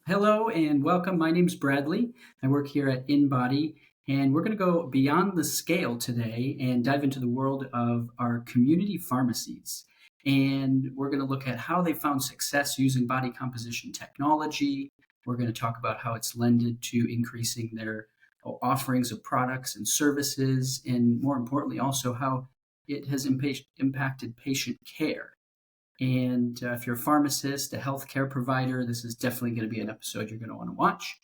Hello and welcome. My name's Bradley. I work here at InBody, and we're going to go beyond the scale today and dive into the world of our community pharmacies. And we're going to look at how they found success using body composition technology. We're going to talk about how it's lended to increasing their offerings of products and services, and more importantly, also how it has impacted patient care. And if you're a pharmacist, a healthcare provider, this is definitely going to be an episode you're going to want to watch.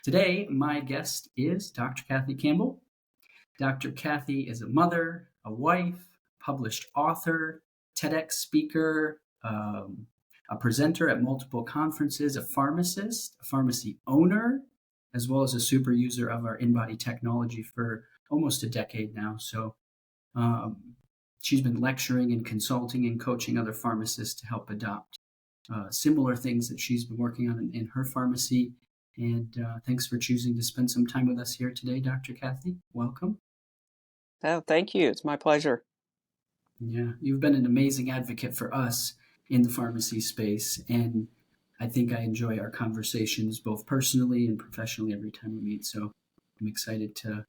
Today, my guest is Dr. Kathy Campbell. Dr. Kathy is a mother, a wife, published author, TEDx speaker, a presenter at multiple conferences, a pharmacist, a pharmacy owner, as well as a super user of our InBody technology for almost a decade now. So um, she's been lecturing and consulting and coaching other pharmacists to help adopt similar things that she's been working on in her pharmacy. And thanks for choosing to spend some time with us here today, Dr. Kathy. Welcome. Oh, thank you. It's my pleasure. Yeah, you've been an amazing advocate for us in the pharmacy space. And I think I enjoy our conversations both personally and professionally every time we meet. So I'm excited to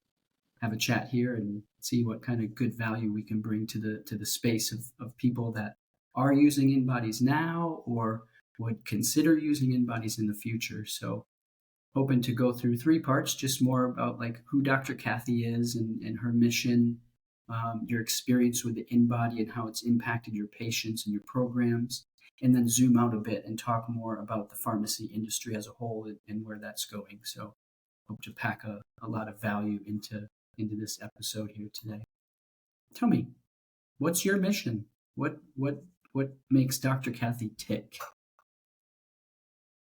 have a chat here and see what kind of good value we can bring to the space of people that are using InBodies now or would consider using InBodies in the future. So hoping to go through three parts, just more about like who Dr. Kathy is and her mission, your experience with the InBody and how it's impacted your patients and your programs, and then zoom out a bit and talk more about the pharmacy industry as a whole and where that's going. So hope to pack a lot of value into this episode here today. Tell me, what's your mission? What makes Dr. Kathy tick?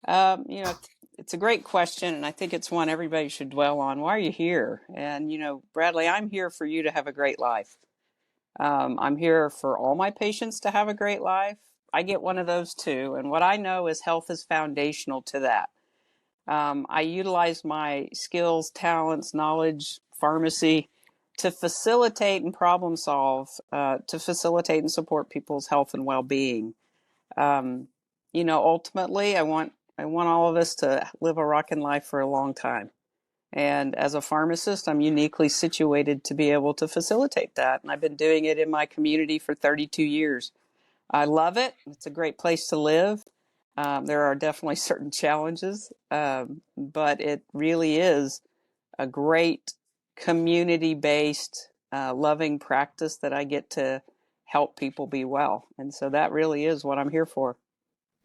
You know, it's a great question, and I think it's one everybody should dwell on. Why are you here? And, Bradley, I'm here for you to have a great life. I'm here for all my patients to have a great life. I get one of those too. And what I know is health is foundational to that. I utilize my skills, talents, knowledge, pharmacy to facilitate and problem solve, to facilitate and support people's health and well-being. Um, Ultimately, I want all of us to live a rockin' life for a long time. And as a pharmacist, I'm uniquely situated to be able to facilitate that. And I've been doing it in my community for 32 years. I love it. It's a great place to live. There are definitely certain challenges, but it really is a great community-based, loving practice that I get to help people be well. And so that really is what I'm here for.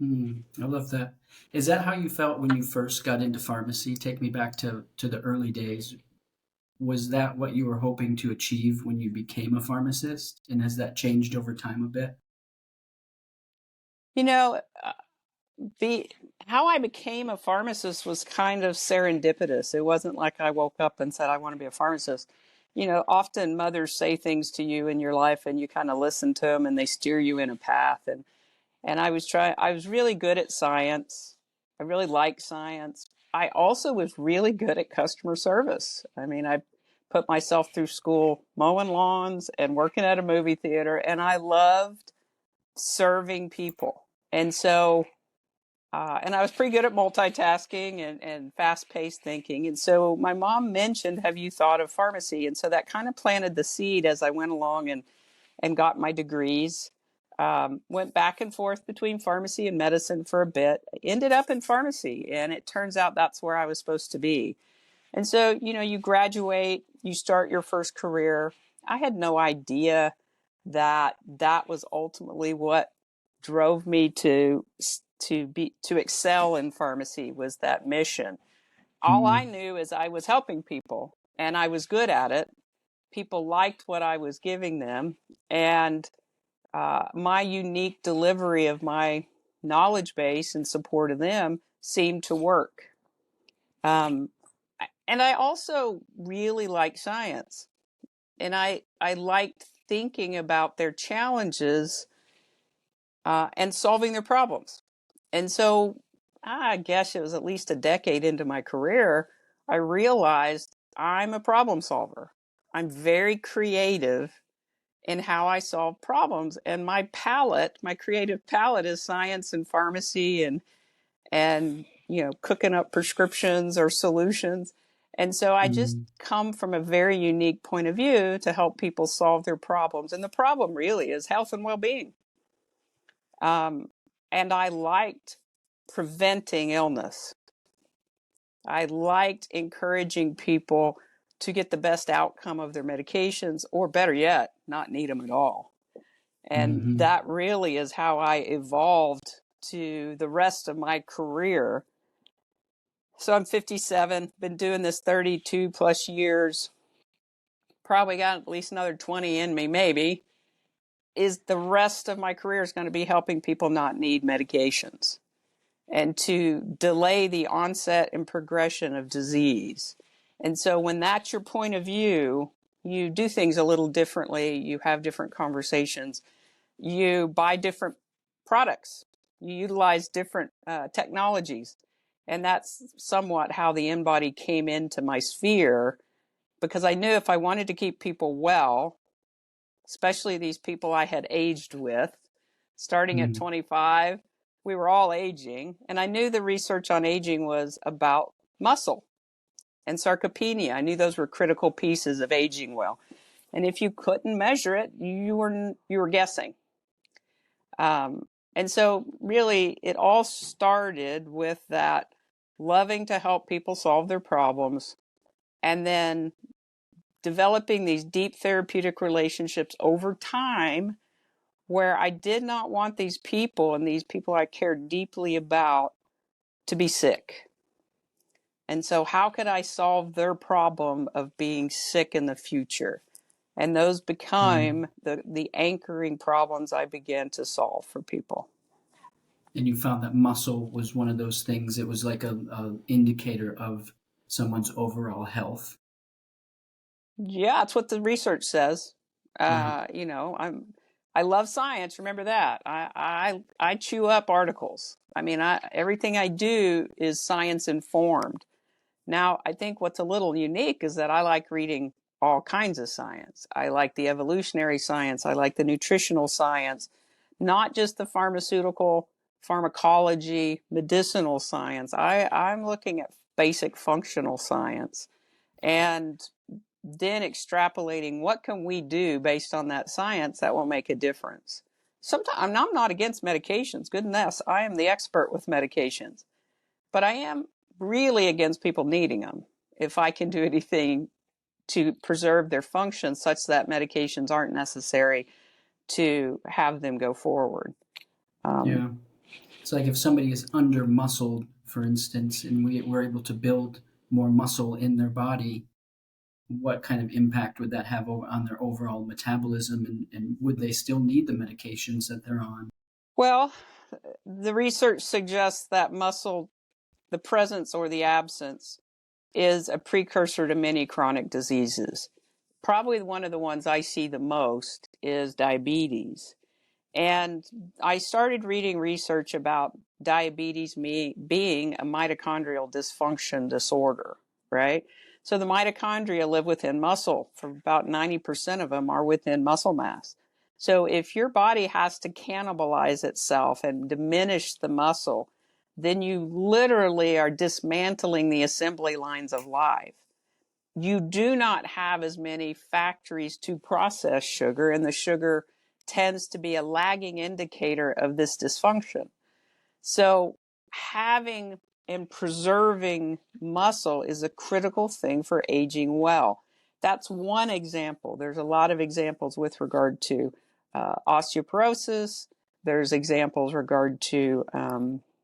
I love that. Is that how you felt when you first got into pharmacy? Take me back to the early days. Was that what you were hoping to achieve when you became a pharmacist? And has that changed over time a bit? You know, the how I became a pharmacist was kind of serendipitous. It wasn't like I woke up and said I want to be a pharmacist. Often mothers say things to you in your life and you kind of listen to them and they steer you in a path. And I was really good at science. I really liked science. I also was really good at customer service. I mean, I put myself through school mowing lawns and working at a movie theater, and I loved serving people. And I was pretty good at multitasking and fast-paced thinking. And so my mom mentioned, have you thought of pharmacy? And so that kind of planted the seed as I went along and got my degrees. Went back and forth between pharmacy and medicine for a bit, ended up in pharmacy, and it turns out that's where I was supposed to be. And so, you graduate, you start your first career. I had no idea that was ultimately what drove me to excel in pharmacy, was that mission. All I Mm, knew is I was helping people and I was good at it. People liked what I was giving them, and my unique delivery of my knowledge base in support of them seemed to work. Um, and I also really like science, and I liked thinking about their challenges and solving their problems. And so I guess it was at least a decade into my career, I realized I'm a problem solver. I'm very creative in how I solve problems. And my creative palette is science and pharmacy and cooking up prescriptions or solutions. And so I just Mm-hmm. come from a very unique point of view to help people solve their problems. And the problem really is health and well-being. And I liked preventing illness. I liked encouraging people to get the best outcome of their medications, or better yet, not need them at all. And Mm-hmm. that really is how I evolved to the rest of my career. So I'm 57, been doing this 32 plus years, probably got at least another 20 in me, maybe. Is the rest of my career is going to be helping people not need medications and to delay the onset and progression of disease. And so when that's your point of view, you do things a little differently, you have different conversations, you buy different products, you utilize different technologies. And that's somewhat how the InBody came into my sphere, because I knew if I wanted to keep people well, especially these people I had aged with, starting at Mm-hmm. 25, we were all aging. And I knew the research on aging was about muscle and sarcopenia. I knew those were critical pieces of aging well. And if you couldn't measure it, you were guessing. And so really it all started with that loving to help people solve their problems, and then developing these deep therapeutic relationships over time, where I did not want these people and these people I cared deeply about to be sick. And so how could I solve their problem of being sick in the future? And those Mm-hmm. became the anchoring problems I began to solve for people. And you found that muscle was one of those things. It was like a indicator of someone's overall health. Yeah, that's what the research says. Right. I love science. Remember that. I chew up articles. I mean, everything I do is science informed. Now, I think what's a little unique is that I like reading all kinds of science. I like the evolutionary science. I like the nutritional science, not just the pharmaceutical, pharmacology, medicinal science. I'm looking at basic functional science and then extrapolating what can we do based on that science that will make a difference. Sometimes I'm not against medications. Goodness, I am the expert with medications. But I am really against people needing them. If I can do anything to preserve their function such that medications aren't necessary to have them go forward. Um, Yeah. It's like if somebody is under muscled, for instance, and we're able to build more muscle in their body, what kind of impact would that have on their overall metabolism, and would they still need the medications that they're on? well, the research suggests that muscle, the presence or the absence, is a precursor to many chronic diseases. Probably one of the ones I see the most is diabetes. And I started reading research about diabetes being a mitochondrial dysfunction disorder, right? So the mitochondria live within muscle. For about 90% of them are within muscle mass. So if your body has to cannibalize itself and diminish the muscle, then you literally are dismantling the assembly lines of life. You do not have as many factories to process sugar, and the sugar tends to be a lagging indicator of this dysfunction. So, having and preserving muscle is a critical thing for aging well. That's one example. There's a lot of examples with regard to osteoporosis. There's examples regard to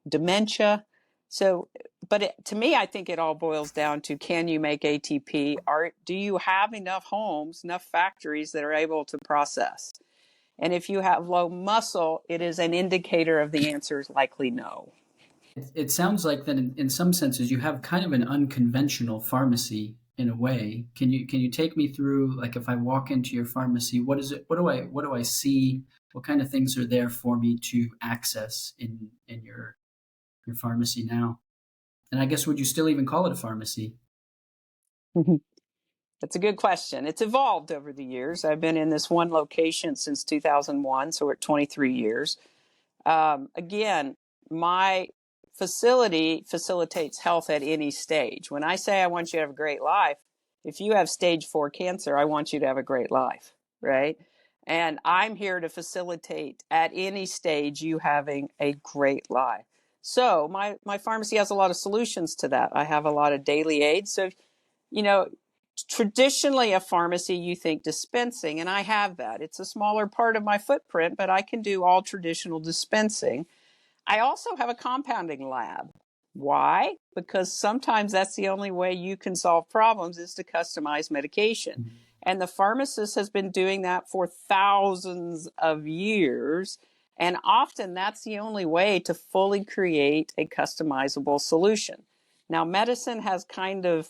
dementia. So, to me, I think it all boils down to, can you make ATP? Do you have enough homes, enough factories that are able to process? And if you have low muscle, it is an indicator of the answer is likely no. It sounds like that in some senses you have kind of an unconventional pharmacy in a way. Can you take me through, like, if I walk into your pharmacy, what is it? What do I see? What kind of things are there for me to access in your pharmacy now? And I guess, would you still even call it a pharmacy? That's a good question. It's evolved over the years. I've been in this one location since 2001, so we're at 23 years. Again, my facility facilitates health at any stage. When I say I want you to have a great life, if you have stage 4 cancer, I want you to have a great life, right? And I'm here to facilitate at any stage you having a great life. So my pharmacy has a lot of solutions to that. I have a lot of daily aids. So, you know, traditionally a pharmacy, you think dispensing, and I have that. It's a smaller part of my footprint, but I can do all traditional dispensing. I also have a compounding lab. Why? Because sometimes that's the only way you can solve problems is to customize medication. Mhm. And the pharmacist has been doing that for thousands of years. And often that's the only way to fully create a customizable solution. Now, medicine has kind of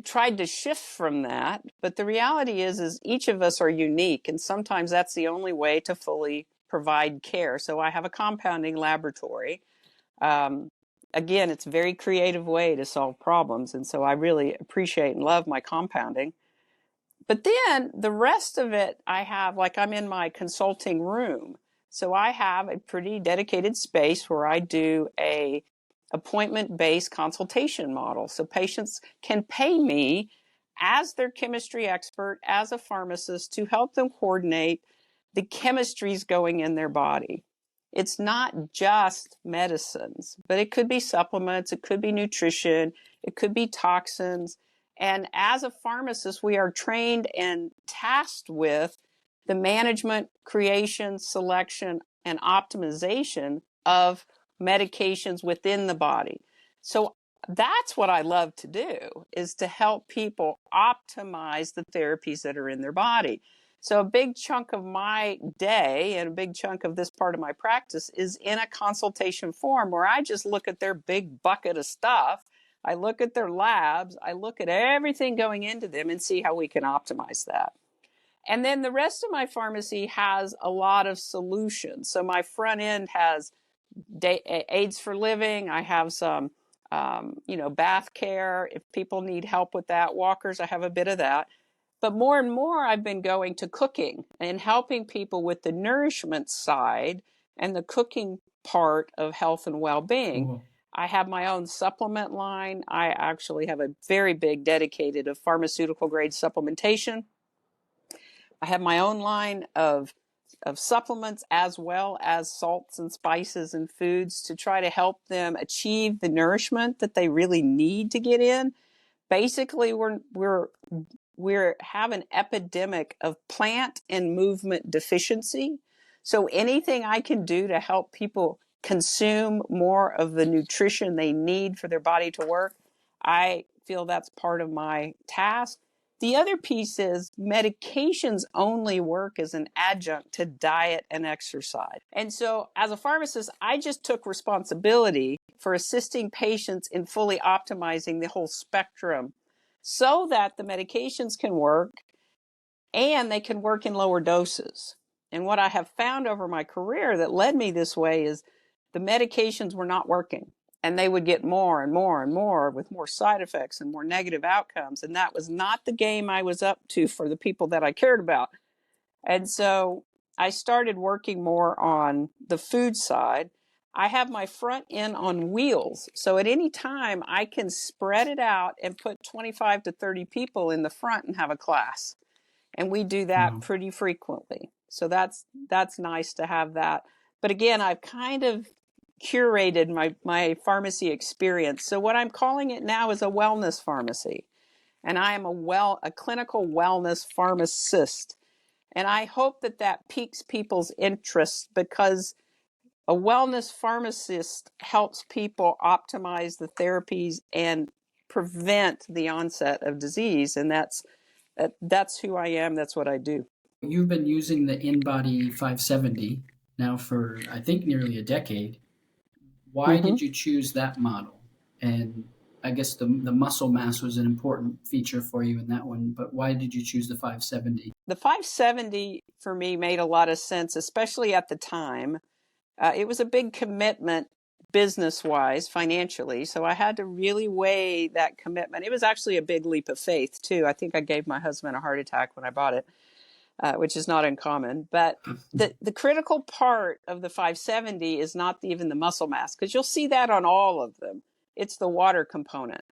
tried to shift from that, but the reality is each of us are unique, and sometimes that's the only way to fully provide care. So I have a compounding laboratory. um, Again, it's a very creative way to solve problems, and so I really appreciate and love my compounding. But then the rest of it, I have, like, I'm in my consulting room. So I have a pretty dedicated space where I do a appointment-based consultation model. So patients can pay me as their chemistry expert, as a pharmacist, to help them coordinate the chemistries going in their body. It's not just medicines, but it could be supplements, it could be nutrition, it could be toxins. And as a pharmacist, we are trained and tasked with the management, creation, selection, and optimization of medications within the body. So that's what I love to do, is to help people optimize the therapies that are in their body. So a big chunk of my day and a big chunk of this part of my practice is in a consultation form where I just look at their big bucket of stuff. I look at their labs, I look at everything going into them and see how we can optimize that. And then the rest of my pharmacy has a lot of solutions. So my front end has aids for living. I have some, bath care. If people need help with that, walkers, I have a bit of that. But more and more, I've been going to cooking and helping people with the nourishment side and the cooking part of health and well-being. Cool. I have my own supplement line. I actually have a very big dedicated of pharmaceutical grade supplementation. I have my own line of supplements as well as salts and spices and foods to try to help them achieve the nourishment that they really need to get in. Basically, we have an epidemic of plant and movement deficiency. So anything I can do to help people consume more of the nutrition they need for their body to work, I feel that's part of my task. The other piece is medications only work as an adjunct to diet and exercise. And so as a pharmacist, I just took responsibility for assisting patients in fully optimizing the whole spectrum so that the medications can work and they can work in lower doses. And what I have found over my career that led me this way is the medications were not working, and they would get more and more and more with more side effects and more negative outcomes. And that was not the game I was up to for the people that I cared about. And so I started working more on the food side. I have my front end on wheels. So at any time, I can spread it out and put 25 to 30 people in the front and have a class. And we do that Wow. pretty frequently. So that's nice to have that. But again, I've kind of curated my pharmacy experience. So what I'm calling it now is a wellness pharmacy. And I am a clinical wellness pharmacist. And I hope that piques people's interest, because a wellness pharmacist helps people optimize the therapies and prevent the onset of disease. And that's who I am. That's what I do. You've been using the InBody 570 now for, I think, nearly a decade. Why Mm-hmm. did you choose that model? And I guess the muscle mass was an important feature for you in that one, but why did you choose the 570? The 570 for me made a lot of sense, especially at the time. It was a big commitment business-wise, financially, so I had to really weigh that commitment. It was actually a big leap of faith, too. I think I gave my husband a heart attack when I bought it. which is not uncommon. But the critical part of the 570 is not even the muscle mass, because you'll see that on all of them. It's the water component.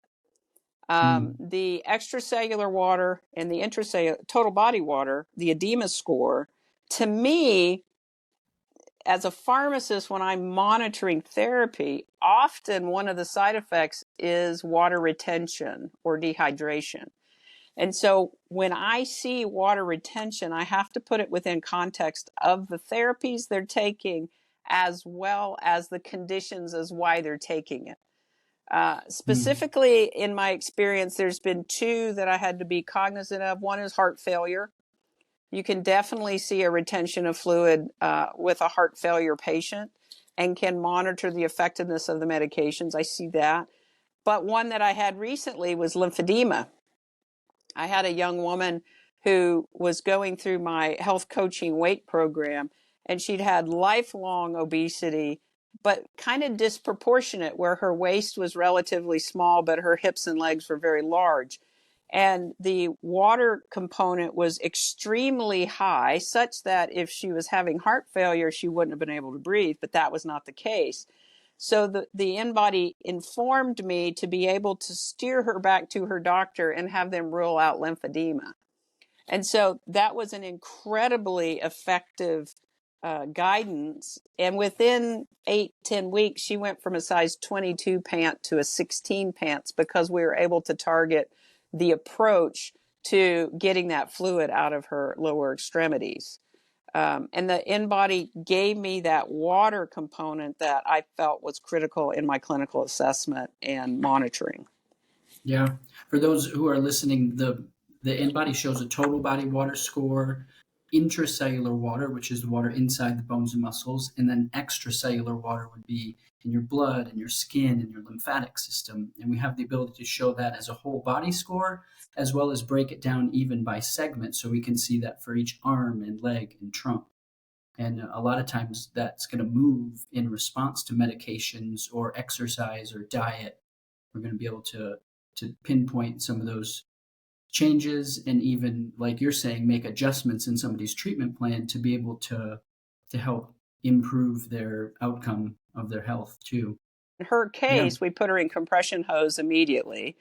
The extracellular water and the intracellular total body water, the edema score, to me, as a pharmacist, when I'm monitoring therapy, often one of the side effects is water retention or dehydration. And so when I see water retention, I have to put it within context of the therapies they're taking, as well as the conditions as why they're taking it. Specifically, in my experience, there's been two that I had to be cognizant of. One is heart failure. You can definitely see a retention of fluid with a heart failure patient and can monitor the effectiveness of the medications. I see that. But one that I had recently was lymphedema. I had a young woman who was going through my health coaching weight program, and she'd had lifelong obesity, but kind of disproportionate, where her waist was relatively small, but her hips and legs were very large. And the water component was extremely high, such that if she was having heart failure, she wouldn't have been able to breathe, but that was not the case. So the InBody informed me to be able to steer her back to her doctor and have them rule out lymphedema. And so that was an incredibly effective guidance. And within 8-10 weeks, she went from a size 22 pant to a 16 pants, because we were able to target the approach to getting that fluid out of her lower extremities. And the InBody gave me that water component that I felt was critical in my clinical assessment and monitoring. Yeah. For those who are listening, the InBody shows a total body water score, intracellular water, which is the water inside the bones and muscles, and then extracellular water would be in your blood and your skin and your lymphatic system. And we have the ability to show that as a whole body score, as well as break it down even by segment, so we can see that for each arm and leg and trunk. And a lot of times that's going to move in response to medications or exercise or diet. We're going to be able to pinpoint some of those changes, and even, like you're saying, make adjustments in somebody's treatment plan to be able to help improve their outcome of their health too. In her Yeah. case, we put her in compression hose immediately.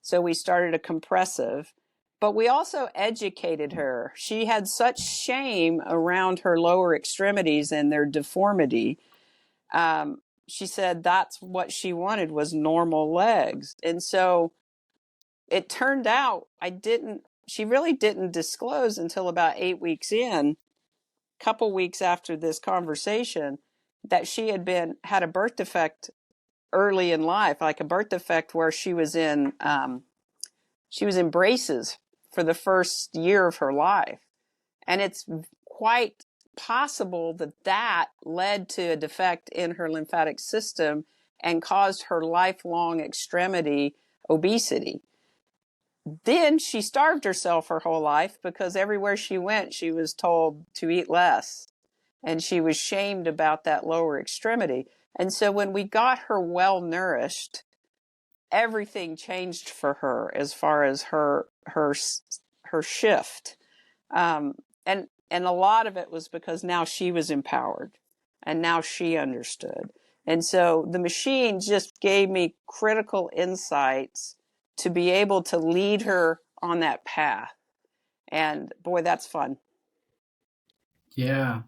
So we started a compressive, but we also educated her. She had such shame around her lower extremities and their deformity. She said that's what she wanted, was normal legs. And so it turned out she really didn't disclose until about 8 weeks in, a couple weeks after this conversation, that she had a birth defect early in life, like a birth defect where she was in braces for the first year of her life. And it's quite possible that led to a defect in her lymphatic system and caused her lifelong extremity obesity. Then she starved herself her whole life, because everywhere she went, she was told to eat less. And she was shamed about that lower extremity. And so when we got her well nourished, everything changed for her as far as her shift. And a lot of it was because now she was empowered and now she understood. And so the machine just gave me critical insights to be able to lead her on that path. And boy, that's fun. Yeah.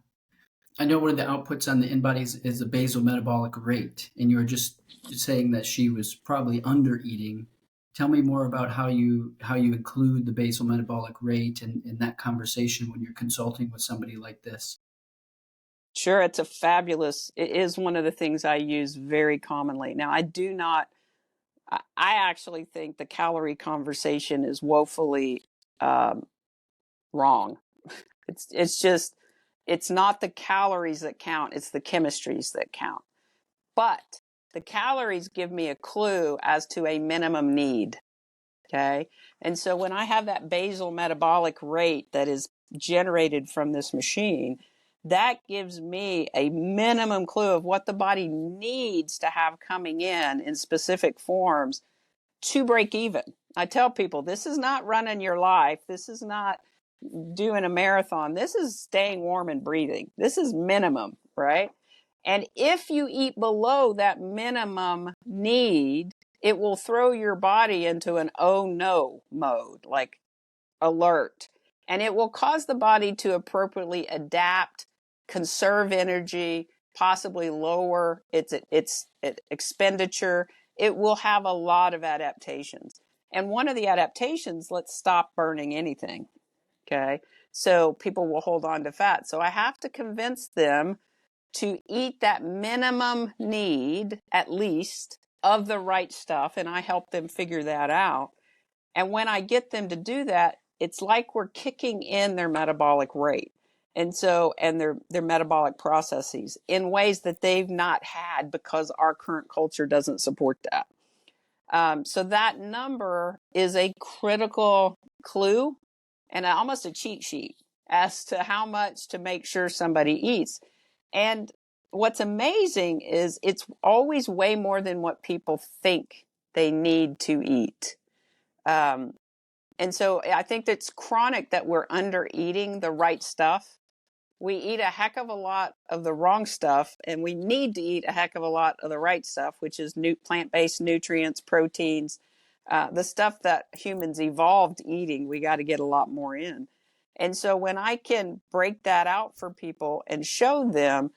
I know one of the outputs on the InBodies is the basal metabolic rate, and you were just saying that she was probably under eating. Tell me more about how you include the basal metabolic rate in that conversation when you're consulting with somebody like this. Sure, it is one of the things I use very commonly. Now, I actually think the calorie conversation is woefully wrong. It's not the calories that count, it's the chemistries that count. But the calories give me a clue as to a minimum need. Okay. And so when I have that basal metabolic rate that is generated from this machine, that gives me a minimum clue of what the body needs to have coming in specific forms to break even. I tell people, this is not running your life. This is not doing a marathon. This is staying warm and breathing. This is minimum, right? And if you eat below that minimum need, it will throw your body into an oh no mode, like alert. And it will cause the body to appropriately adapt, conserve energy, possibly lower its expenditure. It will have a lot of adaptations. And one of the adaptations, let's stop burning anything. Okay. So people will hold on to fat. So I have to convince them to eat that minimum need, at least, of the right stuff. And I help them figure that out. And when I get them to do that, it's like we're kicking in their metabolic rate. And so, and their metabolic processes in ways that they've not had because our current culture doesn't support that. So that number is a critical clue and almost a cheat sheet as to how much to make sure somebody eats. And what's amazing is it's always way more than what people think they need to eat. And so I think it's chronic that we're under eating the right stuff. We eat a heck of a lot of the wrong stuff, and we need to eat a heck of a lot of the right stuff, which is plant-based nutrients, proteins, the stuff that humans evolved eating. We got to get a lot more in. And so when I can break that out for people and show them,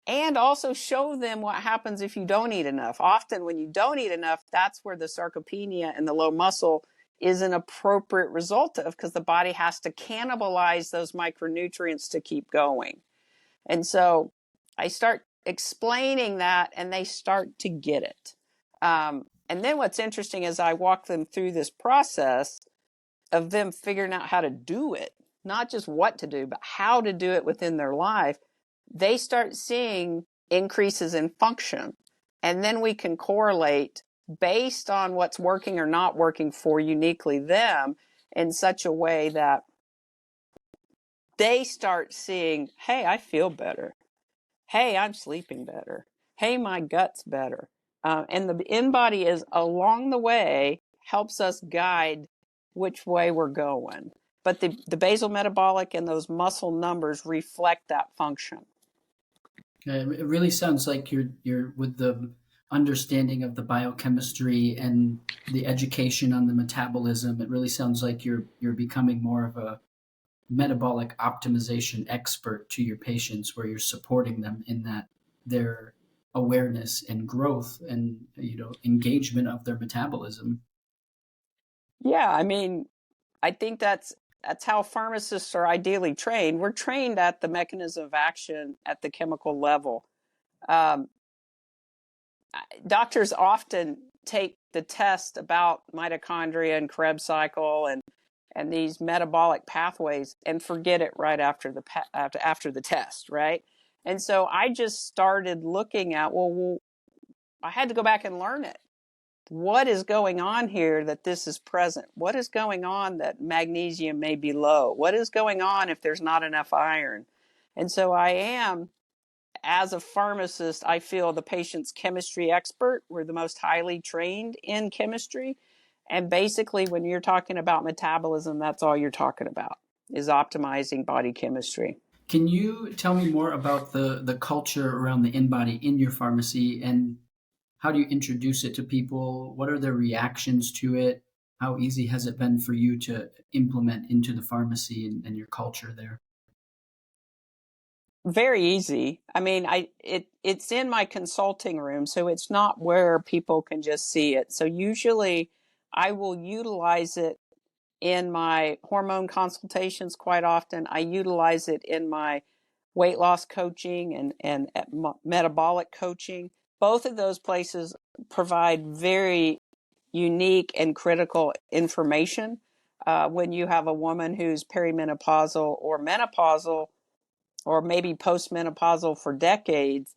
and also show them what happens if you don't eat enough. Often when you don't eat enough, that's where the sarcopenia and the low muscle is an appropriate result of, because the body has to cannibalize those micronutrients to keep going. And so I start explaining that and they start to get it. And then what's interesting is I walk them through this process of them figuring out how to do it, not just what to do, but how to do it within their life. They start seeing increases in function. And then we can correlate based on what's working or not working for uniquely them in such a way that they start seeing, hey, I feel better. Hey, I'm sleeping better. Hey, my gut's better. And the InBody is along the way, helps us guide which way we're going. But the basal metabolic and those muscle numbers reflect that function. It really sounds like you're with the understanding of the biochemistry and the education on the metabolism. It really sounds like you're becoming more of a metabolic optimization expert to your patients, where you're supporting them in that their awareness and growth and engagement of their metabolism. Yeah, I mean, I think that's how pharmacists are ideally trained. We're trained at the mechanism of action at the chemical level. Um, Doctors often take the test about mitochondria and Krebs cycle and these metabolic pathways and forget it right after the test, right? And so I just started looking at, well, I had to go back and learn it. What is going on here that this is present? What is going on that magnesium may be low? What is going on if there's not enough iron? And so I am, as a pharmacist, I feel the patient's chemistry expert. We're the most highly trained in chemistry. And basically, when you're talking about metabolism, that's all you're talking about, is optimizing body chemistry. Can you tell me more about the culture around the InBody in your pharmacy, and how do you introduce it to people? What are their reactions to it? How easy has it been for you to implement into the pharmacy and your culture there? Very easy. I mean, it's in my consulting room, so it's not where people can just see it. So usually I will utilize it in my hormone consultations quite often. I utilize it in my weight loss coaching and metabolic coaching. Both of those places provide very unique and critical information. When you have a woman who's perimenopausal or menopausal, or maybe postmenopausal for decades,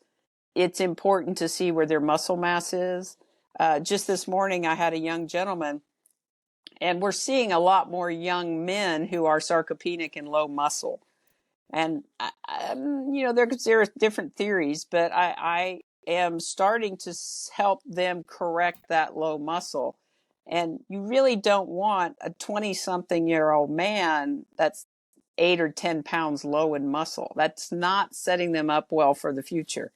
it's important to see where their muscle mass is. Just this morning, I had a young gentleman, and we're seeing a lot more young men who are sarcopenic and low muscle. And, there are different theories, but I am starting to help them correct that low muscle. And you really don't want a 20-something-year-old man that's 8 or 10 pounds low in muscle. That's not setting them up well for the future.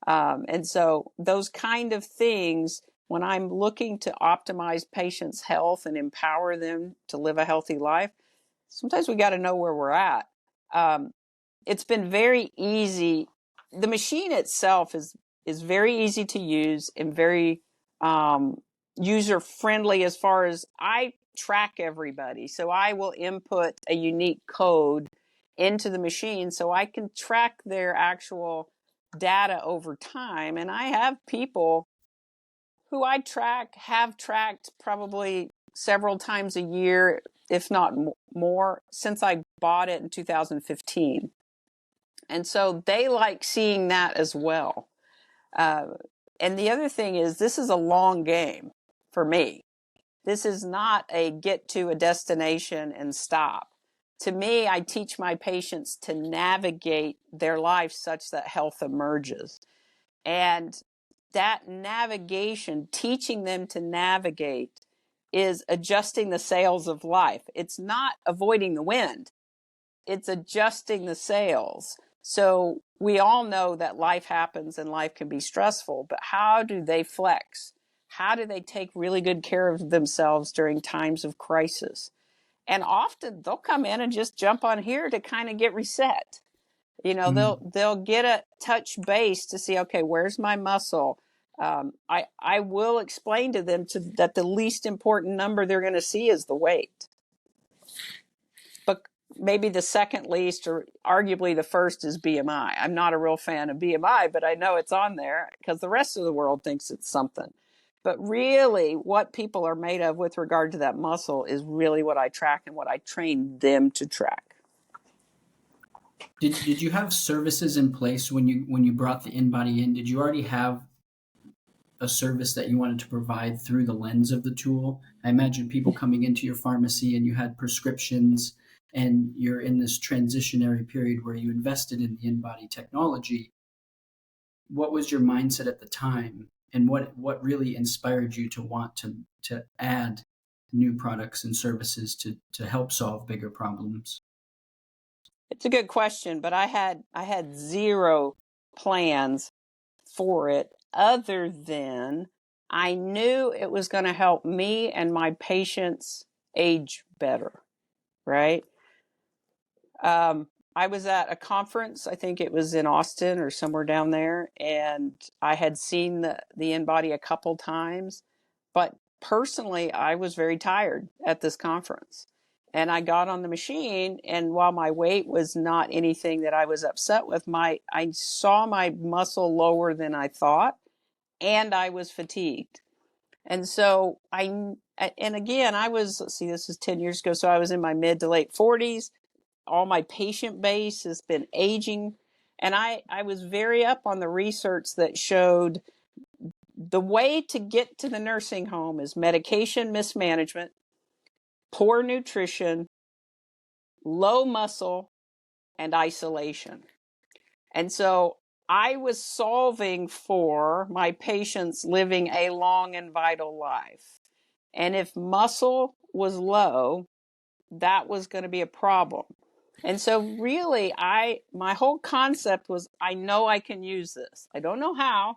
And so those kind of things, when I'm looking to optimize patients' health and empower them to live a healthy life, sometimes we got to know where we're at. It's been very easy. The machine itself is very easy to use and very user friendly as far as I track everybody. So I will input a unique code into the machine so I can track their actual data over time. And I have people who I have tracked probably several times a year, if not more, since I bought it in 2015. And so they like seeing that as well. And the other thing is, this is a long game for me. This is not a get to a destination and stop. To me, I teach my patients to navigate their life such that health emerges. And that navigation, teaching them to navigate, is adjusting the sails of life. It's not avoiding the wind, it's adjusting the sails. So we all know that life happens and life can be stressful, but how do they flex? How do they take really good care of themselves during times of crisis? And often they'll come in and just jump on here to kind of get reset. You know, they'll get a touch base to see, okay, where's my muscle? I will explain to them that the least important number they're going to see is the weight. But maybe the second least, or arguably the first, is BMI. I'm not a real fan of BMI, but I know it's on there because the rest of the world thinks it's something. But really, what people are made of with regard to that muscle is really what I track and what I train them to track. Did you have services in place when you brought the InBody in? Did you already have a service that you wanted to provide through the lens of the tool? I imagine people coming into your pharmacy and you had prescriptions and you're in this transitionary period where you invested in the InBody technology. What was your mindset at the time, and what really inspired you to want to add new products and services to help solve bigger problems? It's a good question, but I had zero plans for it other than I knew it was going to help me and my patients age better, right? I was at a conference, I think it was in Austin or somewhere down there, and I had seen the InBody a couple times, but personally, I was very tired at this conference. And I got on the machine, and while my weight was not anything that I was upset with, I saw my muscle lower than I thought, and I was fatigued. And so and again, let's see, this is 10 years ago, so I was in my mid to late 40s. All my patient base has been aging. And I was very up on the research that showed the way to get to the nursing home is medication mismanagement, poor nutrition, low muscle, and isolation. And so I was solving for my patients living a long and vital life. And if muscle was low, that was going to be a problem. And so really, my whole concept was, I know I can use this. I don't know how.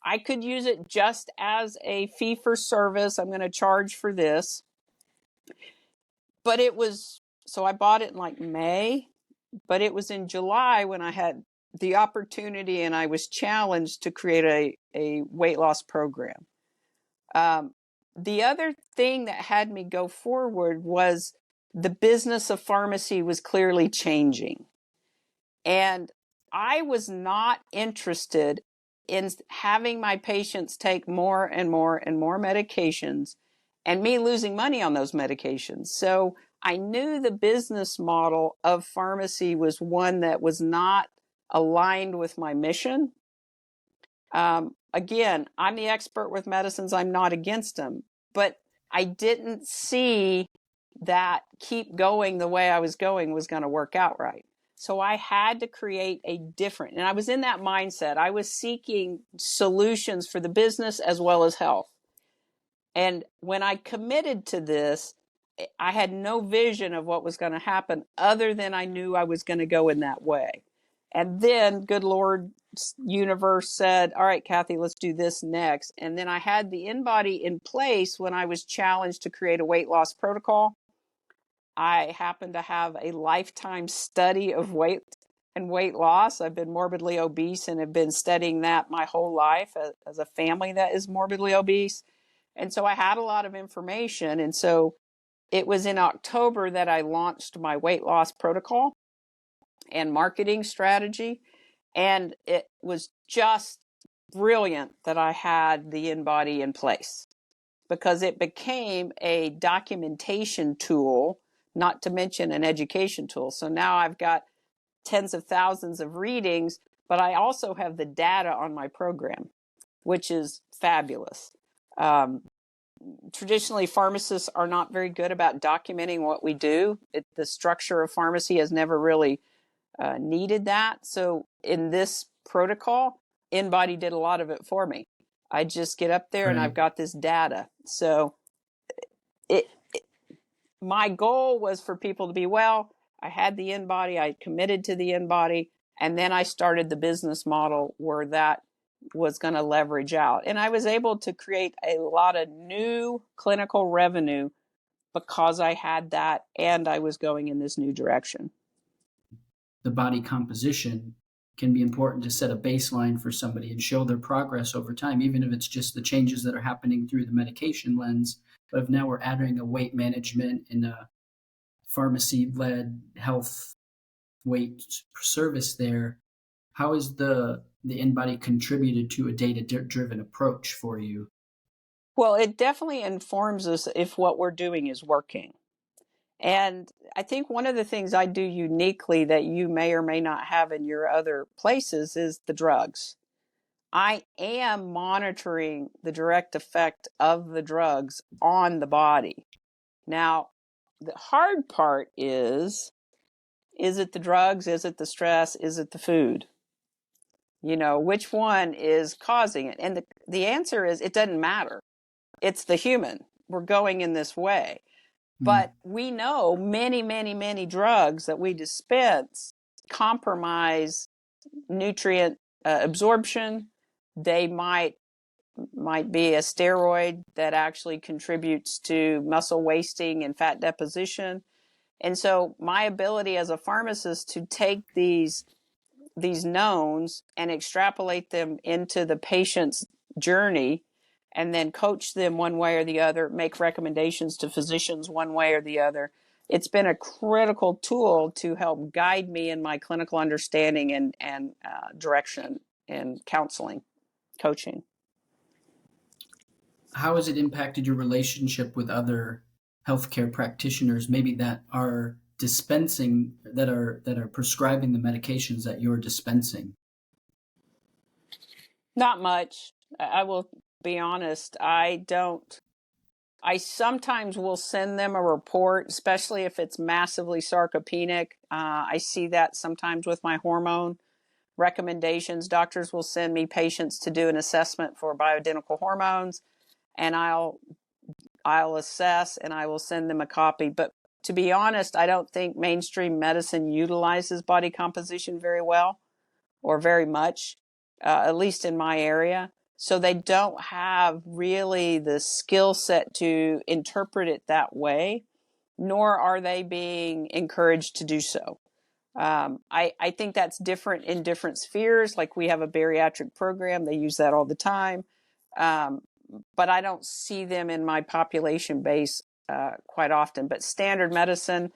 I could use it just as a fee for service. I'm going to charge for this. But so I bought it in like May, but it was in July when I had the opportunity and I was challenged to create a weight loss program. The other thing that had me go forward was the business of pharmacy was clearly changing. And I was not interested in having my patients take more and more and more medications and me losing money on those medications. So I knew the business model of pharmacy was one that was not aligned with my mission. Again, I'm the expert with medicines. I'm not against them, but I didn't see that keep going the way I was going was going to work out right. So I had to create a different, and I was in that mindset. I was seeking solutions for the business as well as health. And when I committed to this, I had no vision of what was going to happen other than I knew I was going to go in that way. And then, good Lord, universe said, all right, Kathy, let's do this next. And then I had the InBody in place when I was challenged to create a weight loss protocol. I happen to have a lifetime study of weight and weight loss. I've been morbidly obese and have been studying that my whole life as a family that is morbidly obese. And so I had a lot of information. And so it was in October that I launched my weight loss protocol and marketing strategy. And it was just brilliant that I had the InBody in place, because it became a documentation tool, not to mention an education tool. So now I've got tens of thousands of readings, but I also have the data on my program, which is fabulous. Traditionally, pharmacists are not very good about documenting what we do. The structure of pharmacy has never really needed that. So in this protocol, InBody did a lot of it for me. I just get up there and I've got this data. So my goal was for people to be well. I had the InBody, I committed to the InBody, and then I started the business model where that was going to leverage out. And I was able to create a lot of new clinical revenue because I had that and I was going in this new direction. The body composition can be important to set a baseline for somebody and show their progress over time, even if it's just the changes that are happening through the medication lens. But if now we're adding a weight management and a pharmacy-led health weight service there, how is the InBody contributed to a data-driven approach for you? Well, it definitely informs us if what we're doing is working. And I think one of the things I do uniquely that you may or may not have in your other places is the drugs. I am monitoring the direct effect of the drugs on the body. Now, the hard part is it the drugs? Is it the stress? Is it the food? Which one is causing it? And the answer is it doesn't matter. It's the human. We're going in this way. But we know many, many, many drugs that we dispense compromise nutrient absorption. They might be a steroid that actually contributes to muscle wasting and fat deposition. And so my ability as a pharmacist to take these knowns and extrapolate them into the patient's journey and then coach them one way or the other, make recommendations to physicians one way or the other. It's been a critical tool to help guide me in my clinical understanding and direction and counseling, coaching. How has it impacted your relationship with other healthcare practitioners, maybe that are dispensing, that are prescribing the medications that you're dispensing? Not much. I will be honest. I sometimes will send them a report, especially if it's massively sarcopenic. I see that sometimes with my hormone recommendations. Doctors will send me patients to do an assessment for bioidentical hormones, and I'll assess and I will send them a copy. But to be honest, I don't think mainstream medicine utilizes body composition very well or very much, at least in my area. So they don't have really the skill set to interpret it that way, nor are they being encouraged to do so. I think that's different in different spheres. Like we have a bariatric program, they use that all the time. But I don't see them in my population base quite often. But standard medicine,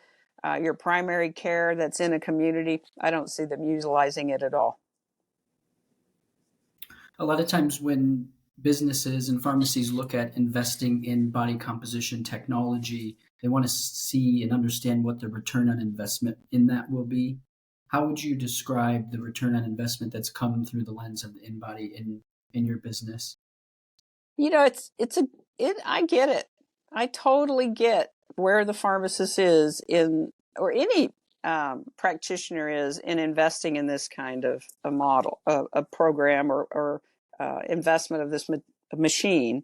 your primary care that's in a community, I don't see them utilizing it at all. A lot of times when businesses and pharmacies look at investing in body composition technology, they want to see and understand what the return on investment in that will be. How would you describe the return on investment that's come through the lens of the InBody in your business? I get it. I totally get where the pharmacist is or any practitioner is in investing in this kind of a model, a program or investment of this machine.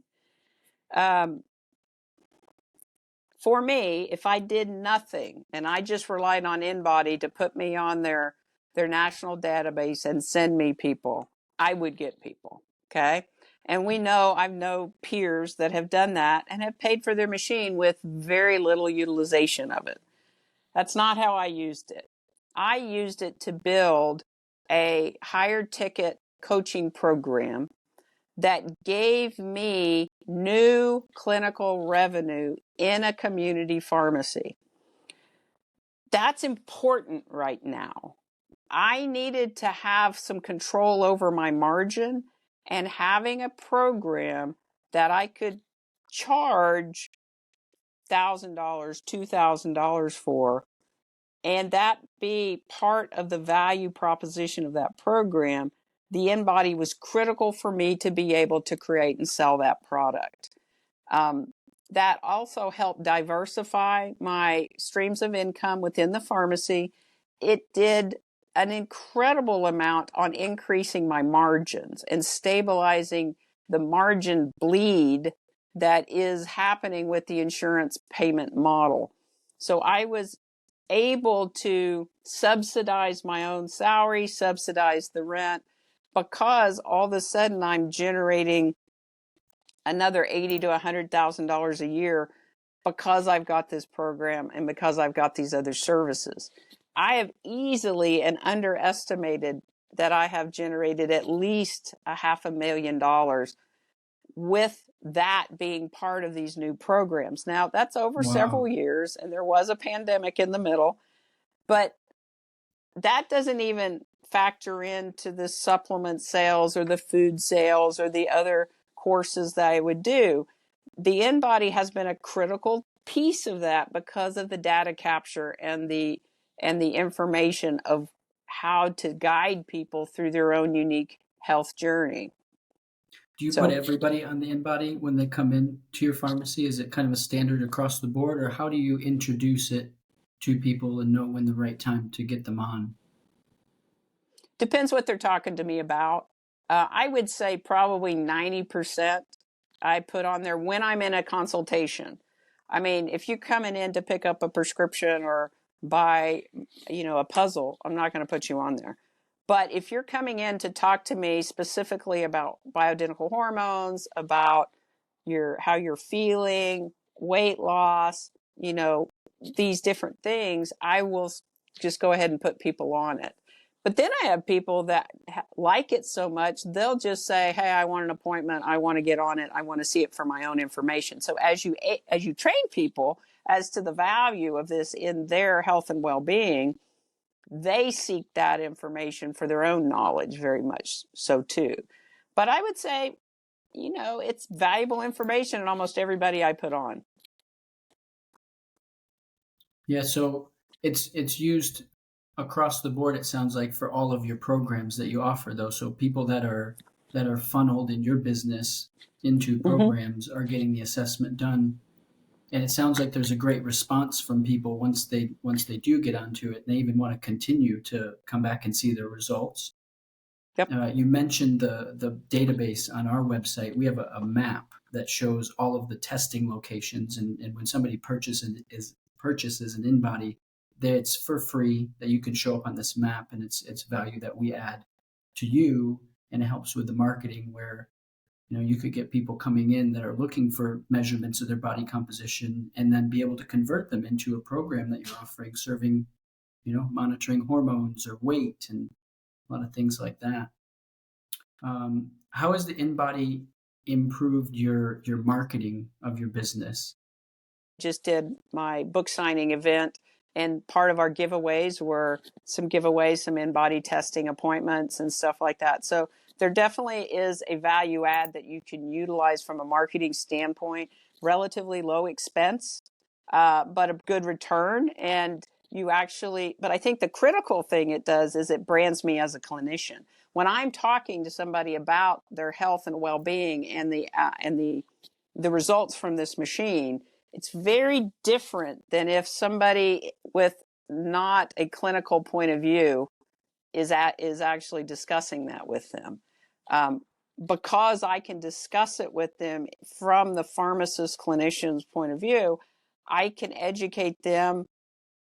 for me, if I did nothing and I just relied on InBody to put me on their national database and send me people, I would get people. Okay. And I know peers that have done that and have paid for their machine with very little utilization of it. That's not how I used it. I used it to build a higher ticket coaching program that gave me new clinical revenue in a community pharmacy. That's important right now. I needed to have some control over my margin, and having a program that I could charge $1,000, $2,000 for, and that be part of the value proposition of that program, the InBody was critical for me to be able to create and sell that product. That also helped diversify my streams of income within the pharmacy. It did an incredible amount on increasing my margins and stabilizing the margin bleed that is happening with the insurance payment model. So I was able to subsidize my own salary, subsidize the rent, because all of a sudden I'm generating another $80,000 to $100,000 a year because I've got this program and because I've got these other services. I have easily and underestimated that I have generated at least $500,000 with that being part of these new programs. Now, that's over several Wow. years, and there was a pandemic in the middle, but that doesn't even factor into the supplement sales or the food sales or the other courses that I would do. The InBody has been a critical piece of that because of the data capture and the information of how to guide people through their own unique health journey. Do you put So everybody on the InBody when they come in to your pharmacy? Is it kind of a standard across the board, or how do you introduce it to people and know when the right time to get them on? depends what they're talking to me about. I would say probably 90% I put on there when I'm in a consultation. I mean, if you're coming in to pick up a prescription or buy, a puzzle, I'm not going to put you on there. But if you're coming in to talk to me specifically about bioidentical hormones, about how you're feeling, weight loss, these different things, I will just go ahead and put people on it. But then I have people that like it so much, they'll just say, "Hey, I want an appointment. I want to get on it. I want to see it for my own information." So as you train people as to the value of this in their health and well-being, they seek that information for their own knowledge very much so too. But I would say, it's valuable information in almost everybody I put on. Yeah, so it's used across the board, it sounds like, for all of your programs that you offer, though. So people that are funneled in your business into Mm-hmm. programs are getting the assessment done. And it sounds like there's a great response from people once they do get onto it. And they even want to continue to come back and see their results. Yep. You mentioned the database on our website. We have a map that shows all of the testing locations, and when somebody purchases an InBody, it's for free, that you can show up on this map, and it's value that we add to you, and it helps with the marketing where you could get people coming in that are looking for measurements of their body composition, and then be able to convert them into a program that you're offering, serving, monitoring hormones or weight and a lot of things like that. How has the InBody improved your marketing of your business? Just did my book signing event, and part of our giveaways were some InBody testing appointments and stuff like that. So there definitely is a value add that you can utilize from a marketing standpoint, relatively low expense, but a good return. And but I think the critical thing it does is it brands me as a clinician. When I'm talking to somebody about their health and well-being and the results from this machine, it's very different than if somebody with not a clinical point of view is actually discussing that with them. Because I can discuss it with them from the pharmacist clinician's point of view, I can educate them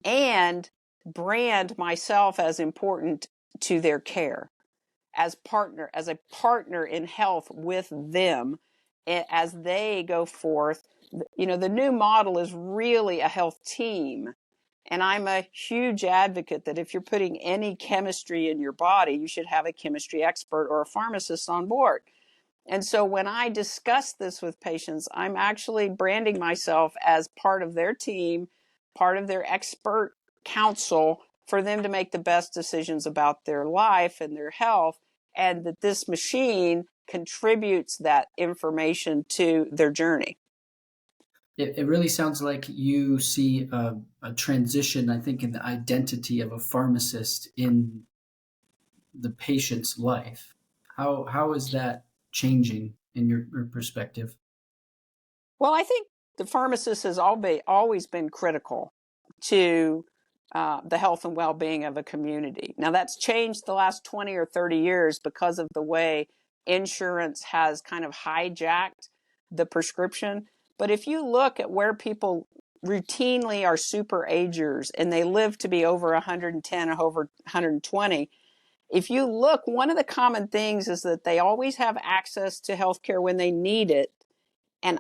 and brand myself as important to their care, as a partner in health with them as they go forth. The new model is really a health team. And I'm a huge advocate that if you're putting any chemistry in your body, you should have a chemistry expert or a pharmacist on board. And so when I discuss this with patients, I'm actually branding myself as part of their team, part of their expert council for them to make the best decisions about their life and their health, and that this machine contributes that information to their journey. It really sounds like you see a transition, I think, in the identity of a pharmacist in the patient's life. How is that changing in your perspective? Well, I think the pharmacist has always been critical to the health and well-being of a community. Now, that's changed the last 20 or 30 years because of the way insurance has kind of hijacked the prescription. But if you look at where people routinely are super agers and they live to be over 110 or over 120, if you look, one of the common things is that they always have access to healthcare when they need it. And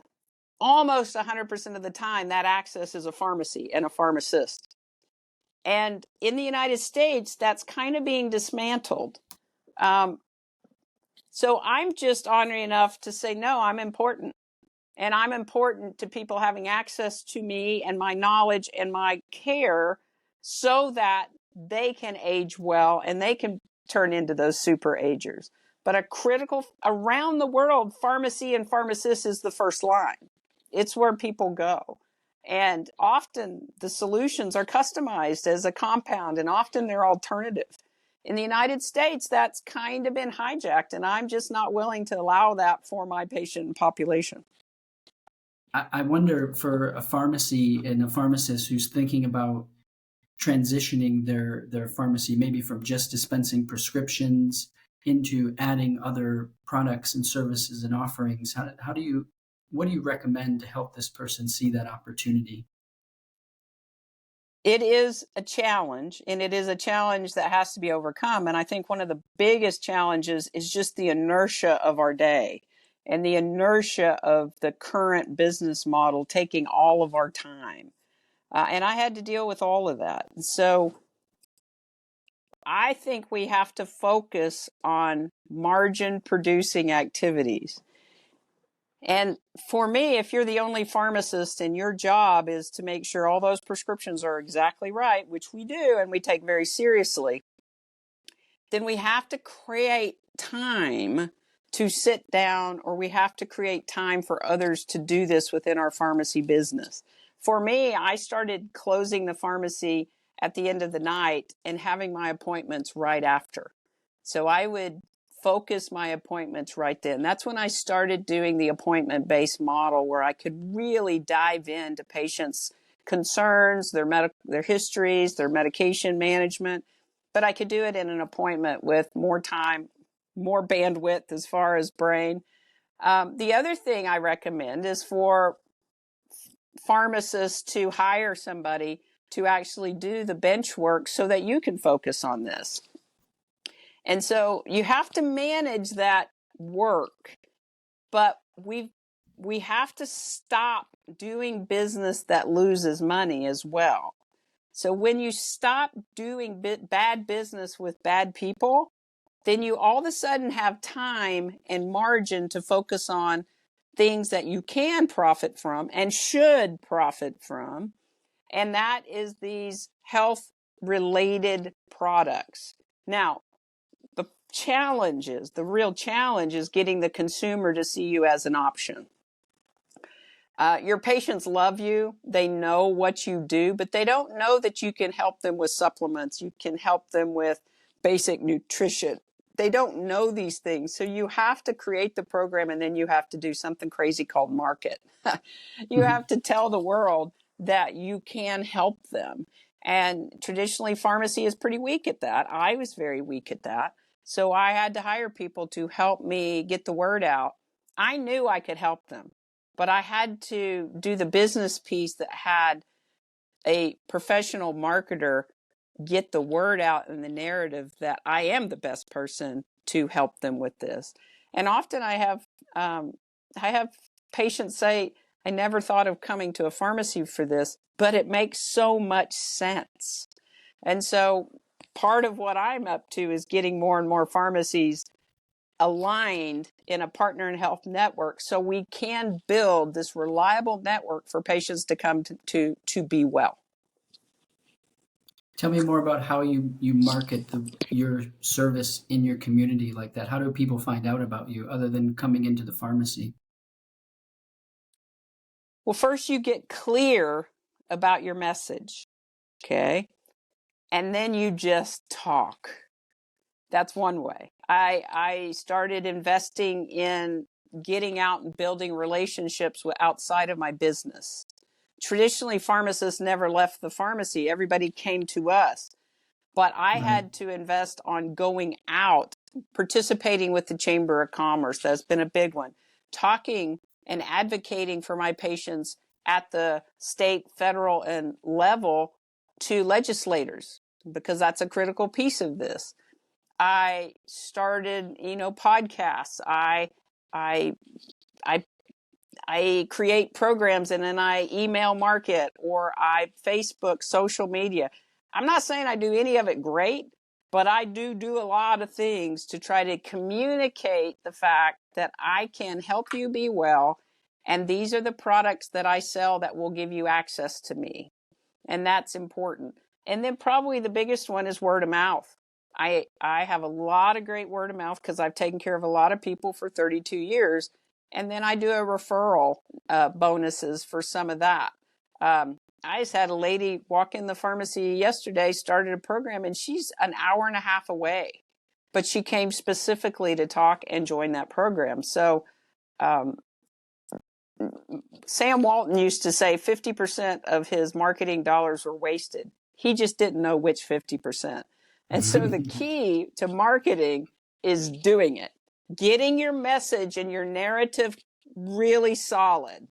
almost 100% of the time, that access is a pharmacy and a pharmacist. And in the United States, that's kind of being dismantled. So I'm just honoring enough to say, no, I'm important. And I'm important to people having access to me and my knowledge and my care so that they can age well and they can turn into those super agers. But around the world, pharmacy and pharmacist is the first line. It's where people go. And often the solutions are customized as a compound, and often they're alternative. In the United States, that's kind of been hijacked, and I'm just not willing to allow that for my patient population. I wonder, for a pharmacy and a pharmacist who's thinking about transitioning their pharmacy, maybe from just dispensing prescriptions into adding other products and services and offerings. What do you recommend to help this person see that opportunity? It is a challenge, and it is a challenge that has to be overcome. And I think one of the biggest challenges is just the inertia of our day and the inertia of the current business model taking all of our time. And I had to deal with all of that. So I think we have to focus on margin producing activities. And for me, if you're the only pharmacist and your job is to make sure all those prescriptions are exactly right, which we do and we take very seriously, then we have to create time to sit down, or we have to create time for others to do this within our pharmacy business. For me, I started closing the pharmacy at the end of the night and having my appointments right after. So I would focus my appointments right then. That's when I started doing the appointment-based model, where I could really dive into patients' concerns, their histories, their medication management, but I could do it in an appointment with more time, more bandwidth as far as brain. The other thing I recommend is for pharmacists to hire somebody to actually do the bench work so that you can focus on this. And so you have to manage that work, but we have to stop doing business that loses money as well. So when you stop doing bad business with bad people, then you all of a sudden have time and margin to focus on things that you can profit from and should profit from. And that is these health related products. Now, the real challenge is getting the consumer to see you as an option. Your patients love you. They know what you do, but they don't know that you can help them with supplements. You can help them with basic nutrition. They don't know these things. So you have to create the program, and then you have to do something crazy called market. You have to tell the world that you can help them. And traditionally, pharmacy is pretty weak at that. I was very weak at that. So I had to hire people to help me get the word out. I knew I could help them. but I had to do the business piece that had a professional marketer get the word out in the narrative that I am the best person to help them with this. And often I have patients say, I never thought of coming to a pharmacy for this, but it makes so much sense. And so part of what I'm up to is getting more and more pharmacies aligned in a partner in health network so we can build this reliable network for patients to come to be well. Tell me more about how you market your service in your community like that. How do people find out about you other than coming into the pharmacy? Well, first you get clear about your message, okay? And then you just talk. That's one way. I started investing in getting out and building relationships outside of my business. Traditionally, pharmacists never left the pharmacy. Everybody came to us. But I Right. had to invest on going out, participating with the Chamber of Commerce. That's been a big one. Talking and advocating for my patients at the state, federal, and level to legislators, because that's a critical piece of this. I started, podcasts. I I create programs and then I email market or I Facebook, social media. I'm not saying I do any of it great, but I do a lot of things to try to communicate the fact that I can help you be well. And these are the products that I sell that will give you access to me. And that's important. And then probably the biggest one is word of mouth. I have a lot of great word of mouth because I've taken care of a lot of people for 32 years. And then I do a referral bonuses for some of that. I just had a lady walk in the pharmacy yesterday, started a program, and she's an hour and a half away. But she came specifically to talk and join that program. So Sam Walton used to say 50% of his marketing dollars were wasted. He just didn't know which 50%. And so the key to marketing is doing it, getting your message and your narrative really solid.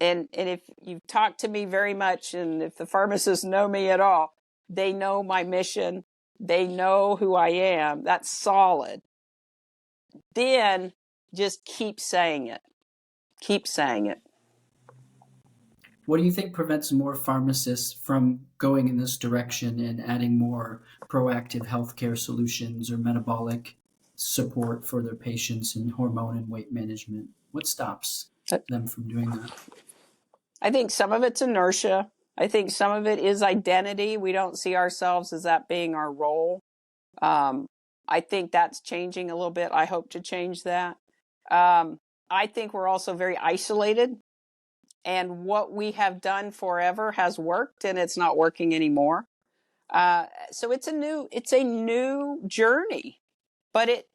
And if you've talked to me very much, and if the pharmacists know me at all, they know my mission. They know who I am. That's solid. Then just keep saying it. Keep saying it. What do you think prevents more pharmacists from going in this direction and adding more proactive healthcare solutions or metabolic support for their patients and hormone and weight management? What stops them from doing that? I think some of it's inertia. I think some of it is identity. We don't see ourselves as that being our role. I think that's changing a little bit. I hope to change that. I think we're also very isolated, and what we have done forever has worked, and it's not working anymore. So it's a new journey. But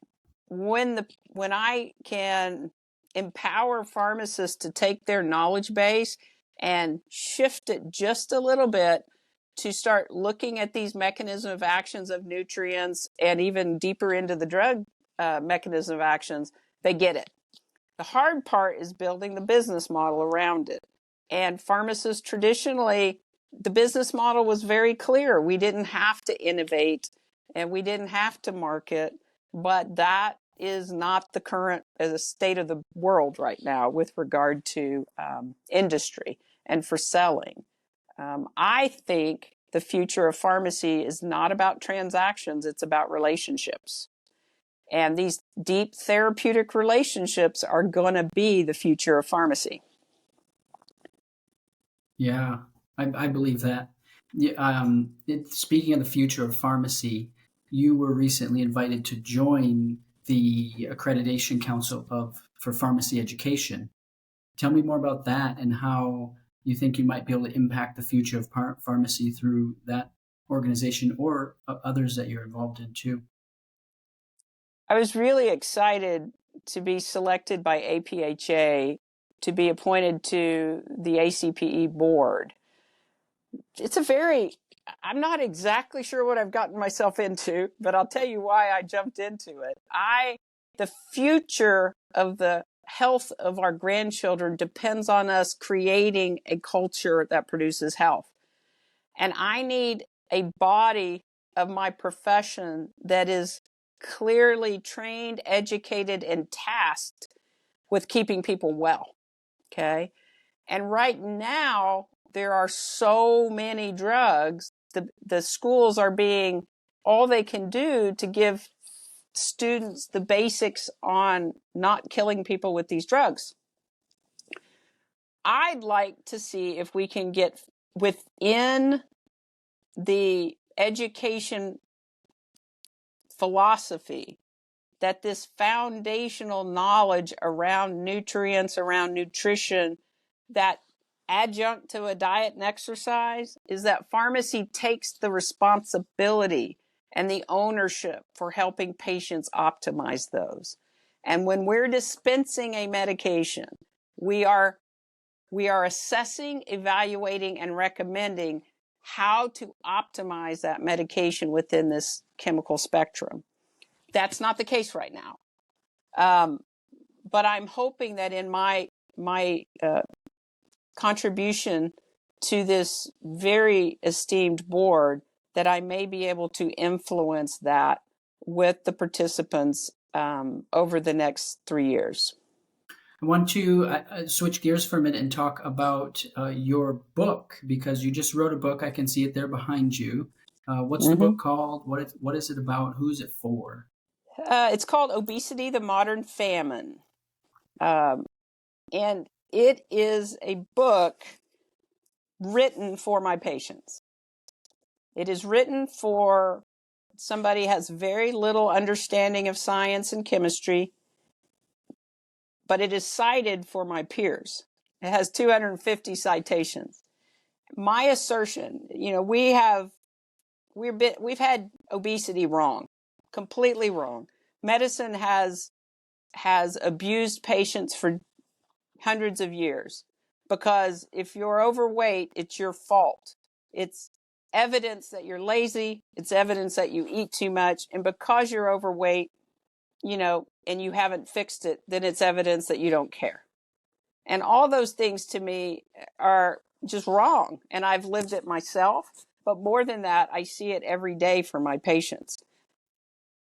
when I can empower pharmacists to take their knowledge base and shift it just a little bit to start looking at these mechanism of actions of nutrients and even deeper into the drug mechanism of actions, they get it. The hard part is building the business model around it. And pharmacists traditionally, the business model was very clear. We didn't have to innovate and we didn't have to market, but that is not the current state of the world right now with regard to industry and for selling. I think the future of pharmacy is not about transactions, it's about relationships. And these deep therapeutic relationships are going to be the future of pharmacy. Yeah, I believe that. Yeah, speaking of the future of pharmacy, you were recently invited to join the Accreditation Council for Pharmacy Education. Tell me more about that and how you think you might be able to impact the future of pharmacy through that organization or others that you're involved in too. I was really excited to be selected by APHA to be appointed to the ACPE board. I'm not exactly sure what I've gotten myself into, but I'll tell you why I jumped into it. The future of the health of our grandchildren depends on us creating a culture that produces health. And I need a body of my profession that is clearly trained, educated, and tasked with keeping people well. Okay. And right now, there are so many drugs. The schools are being all they can do to give students the basics on not killing people with these drugs. I'd like to see if we can get within the education philosophy that this foundational knowledge around nutrients, around nutrition, that adjunct to a diet and exercise, is that pharmacy takes the responsibility and the ownership for helping patients optimize those. And when we're dispensing a medication, we are assessing, evaluating, and recommending how to optimize that medication within this chemical spectrum. That's not the case right now. But I'm hoping that in my contribution to this very esteemed board, that I may be able to influence that with the participants over the next 3 years. I want to switch gears for a minute and talk about your book, because you just wrote a book. I can see it there behind you. What's the book called? What is it about? Who's it for? It's called Obesity, the Modern Famine. And it is a book written for my patients. It is written for somebody who has very little understanding of science and chemistry, but it is cited for my peers. It has 250 citations. My assertion, we've had obesity wrong, completely wrong. Medicine has abused patients for hundreds of years, because if you're overweight, it's your fault. It's evidence that you're lazy. It's evidence that you eat too much. And because you're overweight, and you haven't fixed it, then it's evidence that you don't care. And all those things to me are just wrong. And I've lived it myself. But more than that, I see it every day for my patients.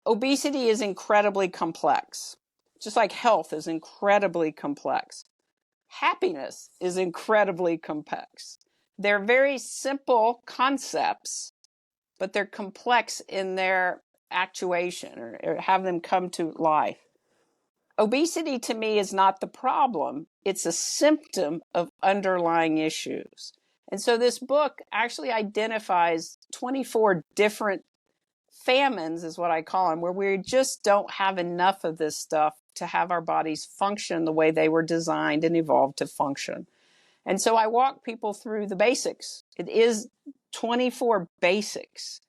Obesity is incredibly complex, just like health is incredibly complex. Happiness is incredibly complex. They're very simple concepts, but they're complex in their actuation, or have them come to life. Obesity to me is not the problem. It's a symptom of underlying issues. And so this book actually identifies 24 different famines, is what I call them, where we just don't have enough of this stuff to have our bodies function the way they were designed and evolved to function. And so I walk people through the basics. It is 24 basics.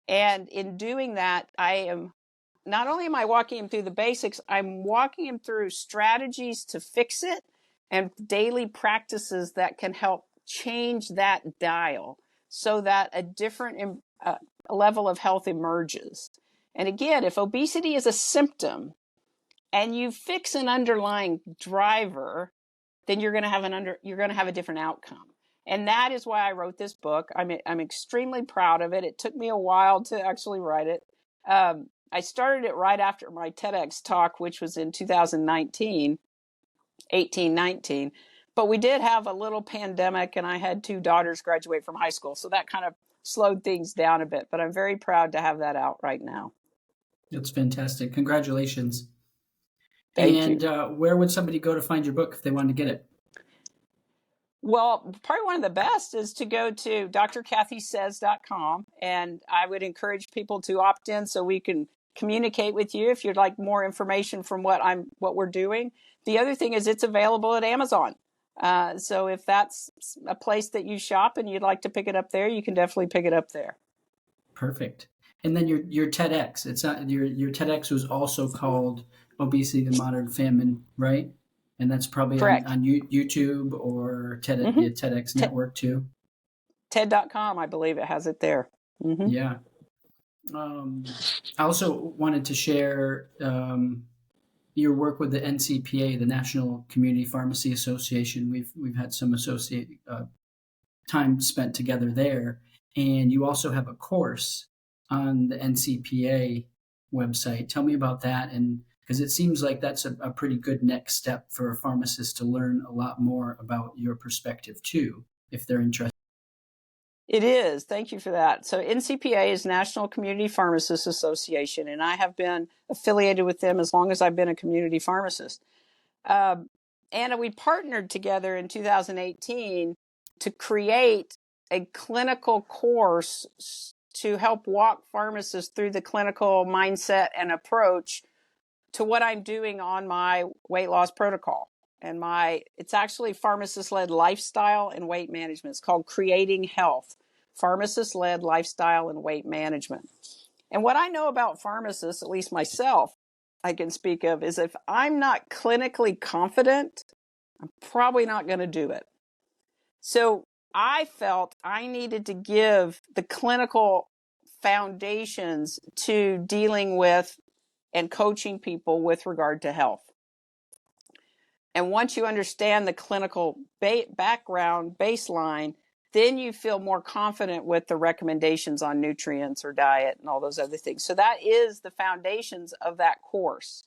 And in doing that, not only am I walking them through the basics, I'm walking them through strategies to fix it and daily practices that can help change that dial so that a different level of health emerges. And again, if obesity is a symptom and you fix an underlying driver, then you're going to have a different outcome. And that is why I wrote this book. I'm extremely proud of it. It took me a while to actually write it. I started it right after my TEDx talk, which was in 2019, 19. But we did have a little pandemic, and I had 2 daughters graduate from high school. So that kind of slowed things down a bit. But I'm very proud to have that out right now. That's fantastic. Congratulations. Thank you. And where would somebody go to find your book if they wanted to get it? Well, probably one of the best is to go to drkathysays.com, and I would encourage people to opt in so we can communicate with you if you'd like more information from what we're doing. The other thing is it's available at Amazon. So if that's a place that you shop and you'd like to pick it up there, you can definitely pick it up there. Perfect. And then your TEDx, it's not your TEDx was also called Obesity, the Modern Famine, right? And that's probably on YouTube or TEDx Network too. TED.com, I believe it has it there. Mm-hmm. Yeah. I also wanted to share your work with the NCPA, the National Community Pharmacy Association. We've had some associate time spent together there, and you also have a course on the NCPA website. Tell me about that, and because it seems like that's a pretty good next step for a pharmacist to learn a lot more about your perspective too, if they're interested. It is. Thank you for that. So NCPA is National Community Pharmacists Association, and I have been affiliated with them as long as I've been a community pharmacist. Anna, we partnered together in 2018 to create a clinical course to help walk pharmacists through the clinical mindset and approach to what I'm doing on my weight loss protocol. And it's actually pharmacist-led lifestyle and weight management. It's called Creating Health, pharmacist-led lifestyle and weight management. And what I know about pharmacists, at least myself, I can speak of, is if I'm not clinically confident, I'm probably not going to do it. So I felt I needed to give the clinical foundations to dealing with and coaching people with regard to health. And once you understand the clinical background baseline, then you feel more confident with the recommendations on nutrients or diet and all those other things. So that is the foundations of that course.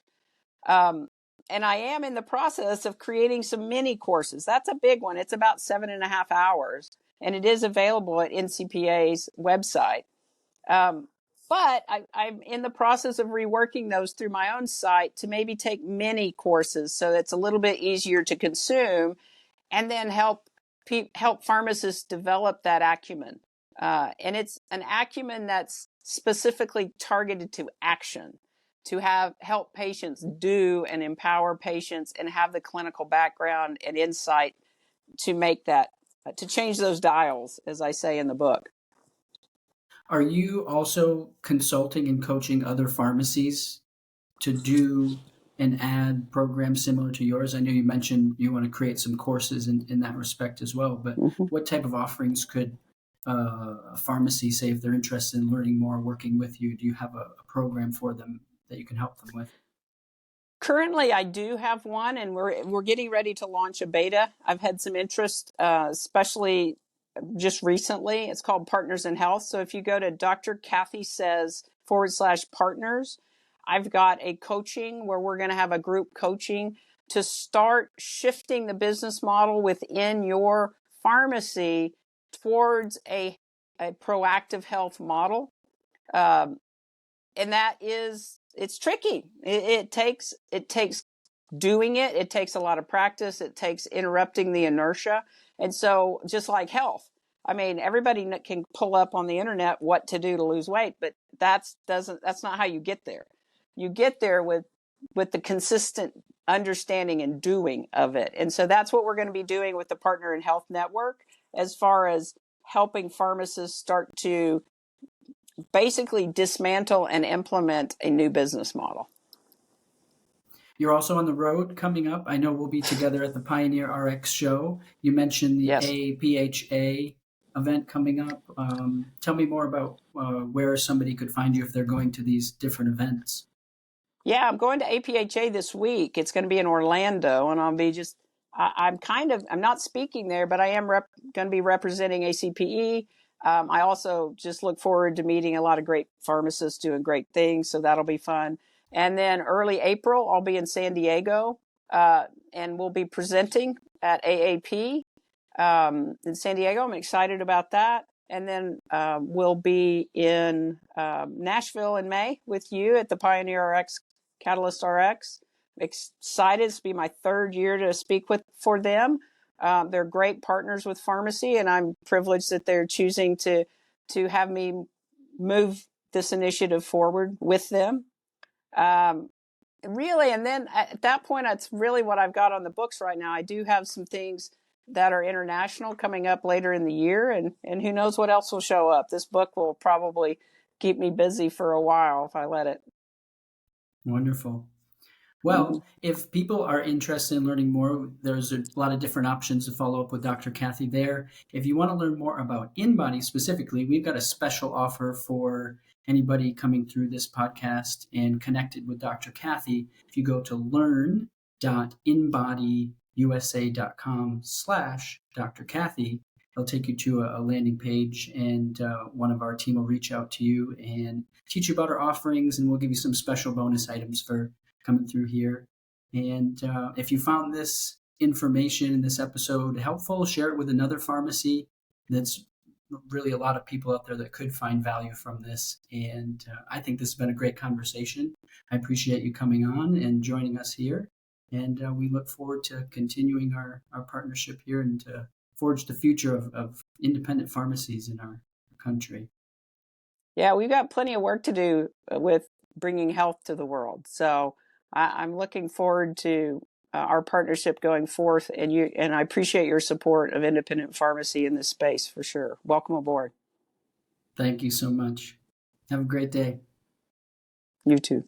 And I am in the process of creating some mini courses. That's a big one. It's about 7.5 hours, and it is available at NCPA's website. But I'm in the process of reworking those through my own site to maybe take mini courses so it's a little bit easier to consume, and then help pharmacists develop that acumen. And it's an acumen that's specifically targeted to action, to help patients do and empower patients and have the clinical background and insight to make that, to change those dials, as I say in the book. Are you also consulting and coaching other pharmacies to do an ad program similar to yours? I know you mentioned you want to create some courses in that respect as well, but what type of offerings could a pharmacy say if they're interested in learning more, working with you? Do you have a program for them that you can help them with? Currently, I do have one, and we're getting ready to launch a beta. I've had some interest, especially just recently. It's called Partners in Health. So if you go to Dr. Kathy Says /partners, I've got a coaching where we're going to have a group coaching to start shifting the business model within your pharmacy towards a proactive health model. And that is, it's tricky. It takes doing it. It takes a lot of practice. It takes interrupting the inertia. And so just like health, I mean, everybody can pull up on the internet what to do to lose weight, but that's not how you get there. You get there with the consistent understanding and doing of it. And so that's what we're going to be doing with the Partner in Health Network, as far as helping pharmacists start to basically dismantle and implement a new business model. You're also on the road coming up. I know we'll be together at the Pioneer RX show. You mentioned the Yes. APHA event coming up. Tell me more about where somebody could find you if they're going to these different events. Yeah, I'm going to APHA this week. It's going to be in Orlando, and I'll be I'm not speaking there, but I am going to be representing ACPE. I also just look forward to meeting a lot of great pharmacists doing great things, so that'll be fun. And then early April, I'll be in San Diego, and we'll be presenting at AAP in San Diego. I'm excited about that. And then we'll be in Nashville in May with you at the Pioneer RX, Catalyst RX. Excited. It's be my third year to speak for them. They're great partners with pharmacy, and I'm privileged that they're choosing to have me move this initiative forward with them. Really, and then at that point, that's really what I've got on the books right now. I do have some things that are international coming up later in the year, and who knows what else will show up. This book will probably keep me busy for a while if I let it. Wonderful. Well, if people are interested in learning more, there's a lot of different options to follow up with Dr. Kathy there. If you want to learn more about InBody specifically, we've got a special offer for anybody coming through this podcast and connected with Dr. Kathy. If you go to learn.inbodyusa.com/Dr. Kathy, it'll take you to a landing page, and one of our team will reach out to you and teach you about our offerings, and we'll give you some special bonus items for coming through here. And if you found this information in this episode helpful, share it with another pharmacy. That's really a lot of people out there that could find value from this. And I think this has been a great conversation. I appreciate you coming on and joining us here. And we look forward to continuing our partnership here and to forge the future of independent pharmacies in our country. Yeah, we've got plenty of work to do with bringing health to the world. So I'm looking forward to our partnership going forth, and I appreciate your support of independent pharmacy in this space for sure. Welcome aboard. Thank you so much. Have a great day. You too.